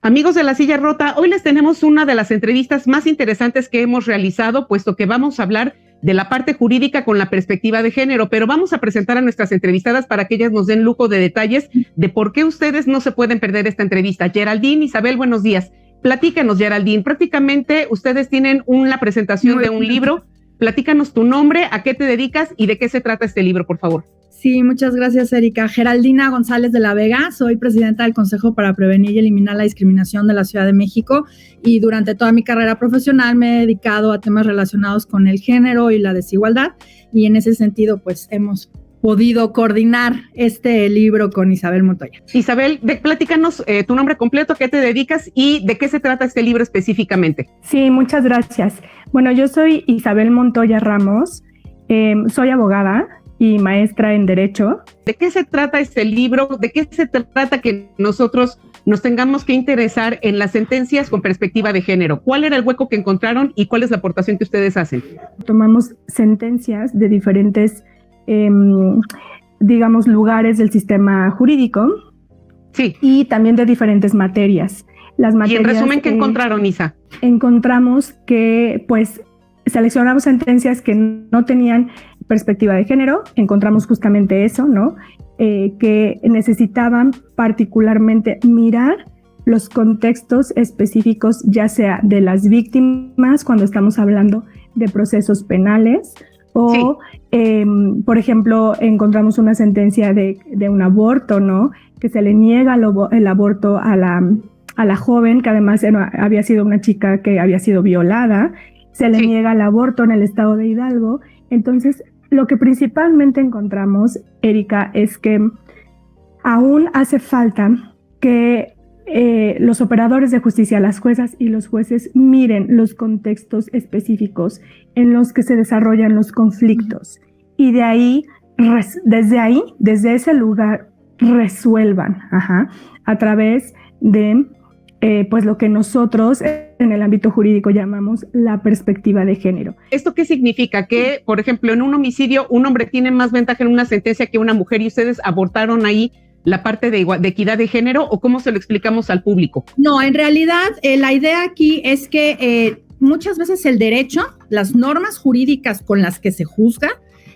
Amigos de La Silla Rota, hoy les tenemos una de las entrevistas más interesantes que hemos realizado, puesto que vamos a hablar de la parte jurídica con la perspectiva de género, pero vamos a presentar a nuestras entrevistadas para que ellas nos den lujo de detalles de por qué ustedes no se pueden perder esta entrevista. Geraldine, Isabel, buenos días. Platícanos, Geraldine, prácticamente ustedes tienen una presentación de un libro. Platícanos tu nombre, a qué te dedicas y de qué se trata este libro, por favor. Sí, muchas gracias, Erika. Geraldina González de la Vega, soy presidenta del Consejo para Prevenir y Eliminar la Discriminación de la Ciudad de México y durante toda mi carrera profesional me he dedicado a temas relacionados con el género y la desigualdad y en ese sentido pues hemos podido coordinar este libro con Isabel Montoya. Isabel, platícanos tu nombre completo, a qué te dedicas y de qué se trata este libro específicamente. Sí, muchas gracias. Bueno, yo soy Isabel Montoya Ramos, soy abogada y maestra en Derecho. ¿De qué se trata este libro? ¿De qué se trata que nosotros nos tengamos que interesar en las sentencias con perspectiva de género? ¿Cuál era el hueco que encontraron y cuál es la aportación que ustedes hacen? Tomamos sentencias de diferentes, digamos, lugares del sistema jurídico. Sí. Y también de diferentes materias. Las materias, y en resumen, ¿qué encontraron, Isa? Encontramos que, pues, seleccionamos sentencias que no tenían perspectiva de género, encontramos justamente eso, ¿no? Que necesitaban particularmente mirar los contextos específicos, ya sea de las víctimas, cuando estamos hablando de procesos penales, o, sí. Por ejemplo, encontramos una sentencia de un aborto, ¿no? Que se le niega el aborto a la joven, que además había sido una chica que había sido violada, se le niega el aborto en el estado de Hidalgo. Entonces, lo que principalmente encontramos, Erika, es que aún hace falta que los operadores de justicia, las juezas y los jueces miren los contextos específicos en los que se desarrollan los conflictos y de ahí, desde ese lugar, resuelvan a través de pues lo que nosotros en el ámbito jurídico llamamos la perspectiva de género. ¿Esto qué significa? Que, por ejemplo, en un homicidio un hombre tiene más ventaja en una sentencia que una mujer y ustedes abortaron ahí la parte de equidad de género, ¿o cómo se lo explicamos al público? No, en realidad la idea aquí es que muchas veces el derecho, las normas jurídicas con las que se juzga,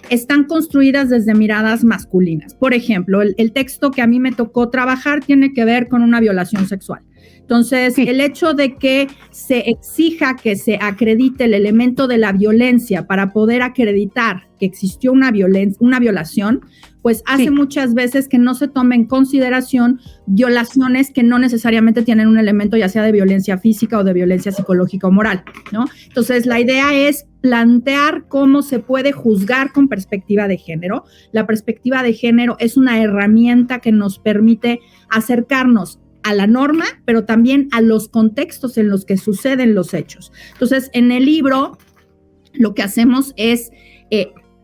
están construidas desde miradas masculinas. Por ejemplo, el texto que a mí me tocó trabajar tiene que ver con una violación sexual. Entonces, el hecho de que se exija que se acredite el elemento de la violencia para poder acreditar que existió una violación, pues hace muchas veces que no se tome en consideración violaciones que no necesariamente tienen un elemento ya sea de violencia física o de violencia psicológica o moral, ¿no? Entonces, la idea es plantear cómo se puede juzgar con perspectiva de género. La perspectiva de género es una herramienta que nos permite acercarnos a la norma, pero también a los contextos en los que suceden los hechos. Entonces, en el libro, lo que hacemos es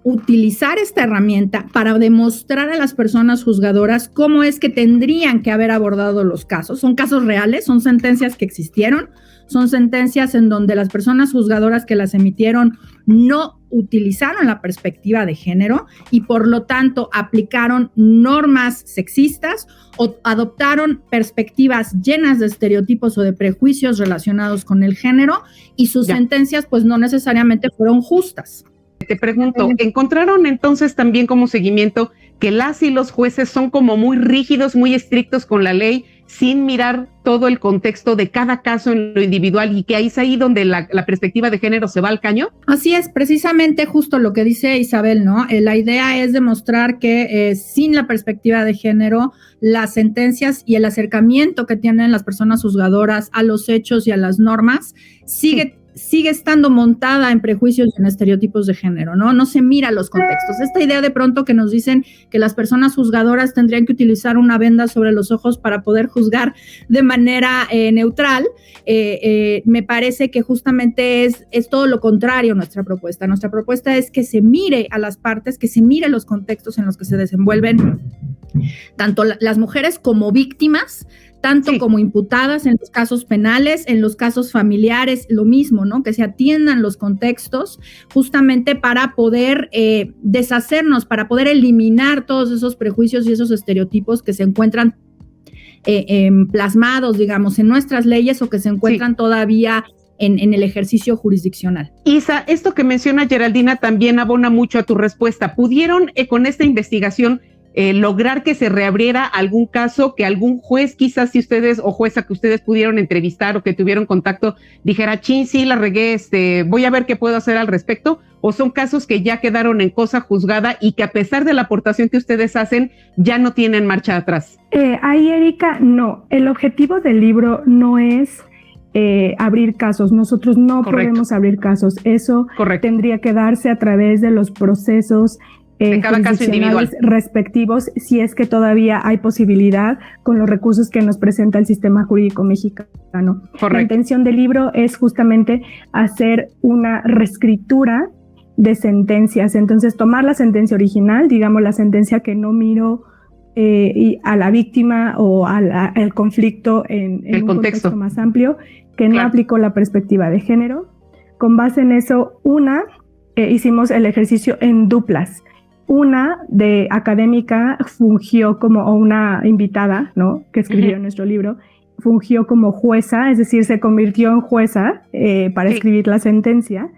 utilizar esta herramienta para demostrar a las personas juzgadoras cómo es que tendrían que haber abordado los casos. Son casos reales, son sentencias que existieron, son sentencias en donde las personas juzgadoras que las emitieron no utilizaron la perspectiva de género y por lo tanto aplicaron normas sexistas o adoptaron perspectivas llenas de estereotipos o de prejuicios relacionados con el género y sus sentencias pues no necesariamente fueron justas. Te pregunto, ¿encontraron entonces también como seguimiento que las y los jueces son como muy rígidos, muy estrictos con la ley, sin mirar todo el contexto de cada caso en lo individual y que ahí es ahí donde la perspectiva de género se va al caño? Así es, precisamente justo lo que dice Isabel, ¿no? La idea es demostrar que sin la perspectiva de género, las sentencias y el acercamiento que tienen las personas juzgadoras a los hechos y a las normas sigue estando montada en prejuicios y en estereotipos de género, ¿no? No se mira los contextos. Esta idea de pronto que nos dicen que las personas juzgadoras tendrían que utilizar una venda sobre los ojos para poder juzgar de manera neutral, me parece que justamente es todo lo contrario nuestra propuesta. Nuestra propuesta es que se mire a las partes, que se mire los contextos en los que se desenvuelven tanto las mujeres como víctimas, tanto como imputadas en los casos penales, en los casos familiares, lo mismo, ¿no? Que se atiendan los contextos justamente para poder deshacernos, para poder eliminar todos esos prejuicios y esos estereotipos que se encuentran plasmados, digamos, en nuestras leyes o que se encuentran todavía en el ejercicio jurisdiccional. Isa, esto que menciona Geraldina también abona mucho a tu respuesta. ¿Pudieron con esta investigación lograr que se reabriera algún caso, que algún juez, quizás si ustedes o jueza que ustedes pudieron entrevistar o que tuvieron contacto, dijera, chin, sí, la regué, voy a ver qué puedo hacer al respecto? ¿O son casos que ya quedaron en cosa juzgada y que a pesar de la aportación que ustedes hacen, ya no tienen marcha atrás? Ahí, Erika, no. El objetivo del libro no es abrir casos. Nosotros no podemos abrir casos. Eso tendría que darse a través de los procesos de cada caso individual respectivos, si es que todavía hay posibilidad con los recursos que nos presenta el sistema jurídico mexicano. La intención del libro es justamente hacer una reescritura de sentencias. Entonces, tomar la sentencia original, digamos la sentencia que no miró a la víctima o al conflicto en un contexto más amplio, que no aplicó la perspectiva de género. Con base en eso, hicimos el ejercicio en duplas. Una de académica fungió o una invitada, ¿no?, que escribió nuestro libro, fungió como jueza, es decir, se convirtió en jueza para escribir la sentencia.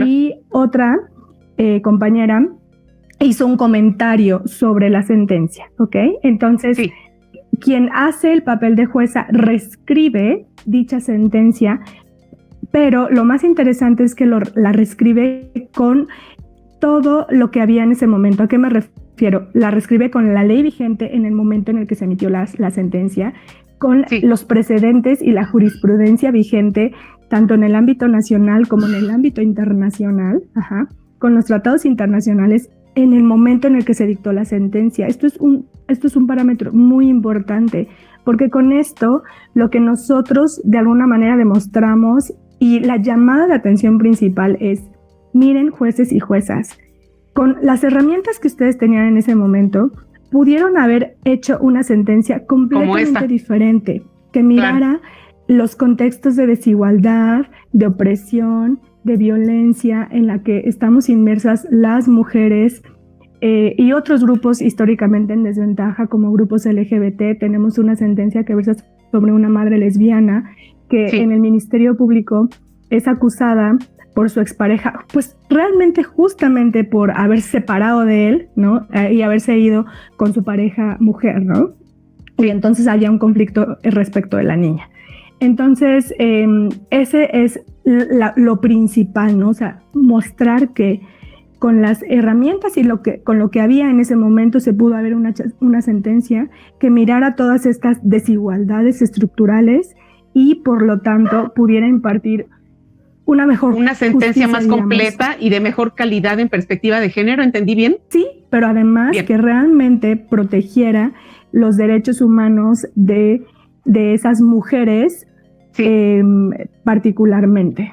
Y otra compañera hizo un comentario sobre la sentencia, ¿ok? Entonces, quien hace el papel de jueza reescribe dicha sentencia, pero lo más interesante es que la reescribe con todo lo que había en ese momento. ¿A qué me refiero? La reescribe con la ley vigente en el momento en el que se emitió la sentencia, con los precedentes y la jurisprudencia vigente, tanto en el ámbito nacional como en el ámbito internacional, con los tratados internacionales en el momento en el que se dictó la sentencia. Esto es un parámetro muy importante, porque con esto lo que nosotros de alguna manera demostramos, y la llamada de atención principal es: miren, jueces y juezas, con las herramientas que ustedes tenían en ese momento, pudieron haber hecho una sentencia completamente diferente, que mirara los contextos de desigualdad, de opresión, de violencia en la que estamos inmersas las mujeres y otros grupos históricamente en desventaja, como grupos LGBT. Tenemos una sentencia que versa sobre una madre lesbiana que en el Ministerio Público es acusada por su expareja, pues realmente justamente por haberse separado de él, ¿no? Y haberse ido con su pareja mujer, ¿no? Y entonces había un conflicto respecto de la niña. Entonces, ese es lo principal, ¿no? O sea, mostrar que con las herramientas y con lo que había en ese momento se pudo haber una sentencia que mirara todas estas desigualdades estructurales y, por lo tanto, pudiera impartir una sentencia más completa y de mejor calidad en perspectiva de género. ¿Entendí bien? Sí, pero además que realmente protegiera los derechos humanos de esas mujeres particularmente.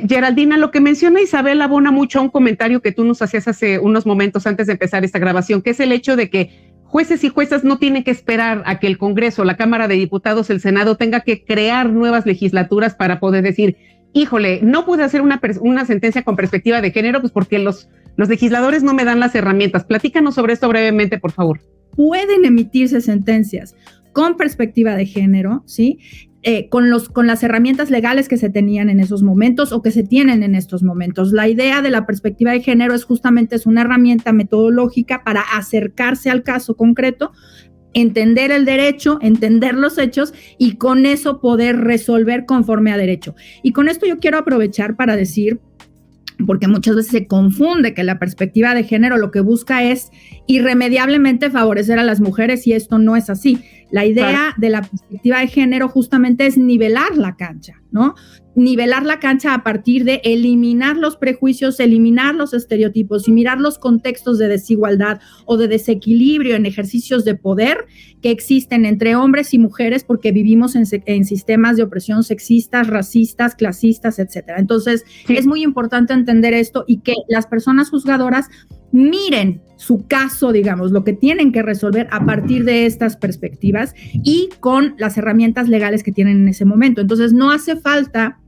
Geraldina, lo que menciona Isabel abona mucho a un comentario que tú nos hacías hace unos momentos antes de empezar esta grabación, que es el hecho de que jueces y juezas no tienen que esperar a que el Congreso, la Cámara de Diputados, el Senado tenga que crear nuevas legislaturas para poder decir: híjole, no pude hacer una sentencia con perspectiva de género, pues porque los legisladores no me dan las herramientas. Platícanos sobre esto brevemente, por favor. Pueden emitirse sentencias con perspectiva de género, ¿sí? Con las herramientas legales que se tenían en esos momentos o que se tienen en estos momentos. La idea de la perspectiva de género es una herramienta metodológica para acercarse al caso concreto, entender el derecho, entender los hechos y con eso poder resolver conforme a derecho. Y con esto yo quiero aprovechar para decir, porque muchas veces se confunde que la perspectiva de género lo que busca es irremediablemente favorecer a las mujeres, y esto no es así. La idea de la perspectiva de género justamente es nivelar la cancha, ¿no? Nivelar la cancha a partir de eliminar los prejuicios, eliminar los estereotipos y mirar los contextos de desigualdad o de desequilibrio en ejercicios de poder que existen entre hombres y mujeres, porque vivimos en sistemas de opresión sexistas, racistas, clasistas, etcétera. Entonces, es muy importante entender esto y que las personas juzgadoras miren su caso, digamos, lo que tienen que resolver a partir de estas perspectivas y con las herramientas legales que tienen en ese momento. Entonces, no hace falta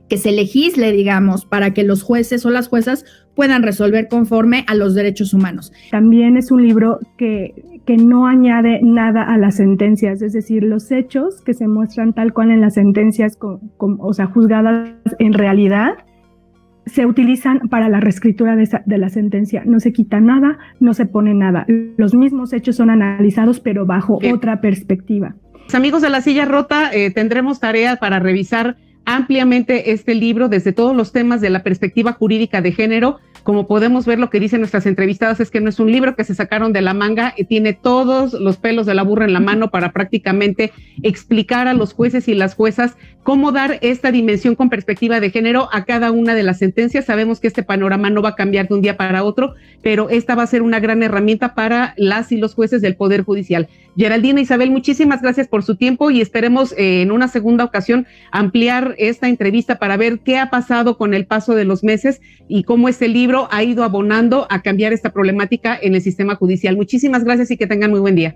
que se legisle, digamos, para que los jueces o las juezas puedan resolver conforme a los derechos humanos. También es un libro que que no añade nada a las sentencias, es decir, los hechos que se muestran tal cual en las sentencias, o sea, juzgadas en realidad, se utilizan para la reescritura de la sentencia. No se quita nada, no se pone nada. Los mismos hechos son analizados, pero bajo otra perspectiva. Amigos de La Silla Rota, tendremos tarea para revisar ampliamente este libro desde todos los temas de la perspectiva jurídica de género. Como podemos ver, lo que dicen nuestras entrevistadas es que no es un libro que se sacaron de la manga, tiene todos los pelos de la burra en la mano para prácticamente explicar a los jueces y las juezas cómo dar esta dimensión con perspectiva de género a cada una de las sentencias. Sabemos que este panorama no va a cambiar de un día para otro, pero esta va a ser una gran herramienta para las y los jueces del Poder Judicial. Geraldina, Isabel, muchísimas gracias por su tiempo y esperemos en una segunda ocasión ampliar esta entrevista para ver qué ha pasado con el paso de los meses y cómo este libro ha ido abonando a cambiar esta problemática en el sistema judicial. Muchísimas gracias y que tengan muy buen día.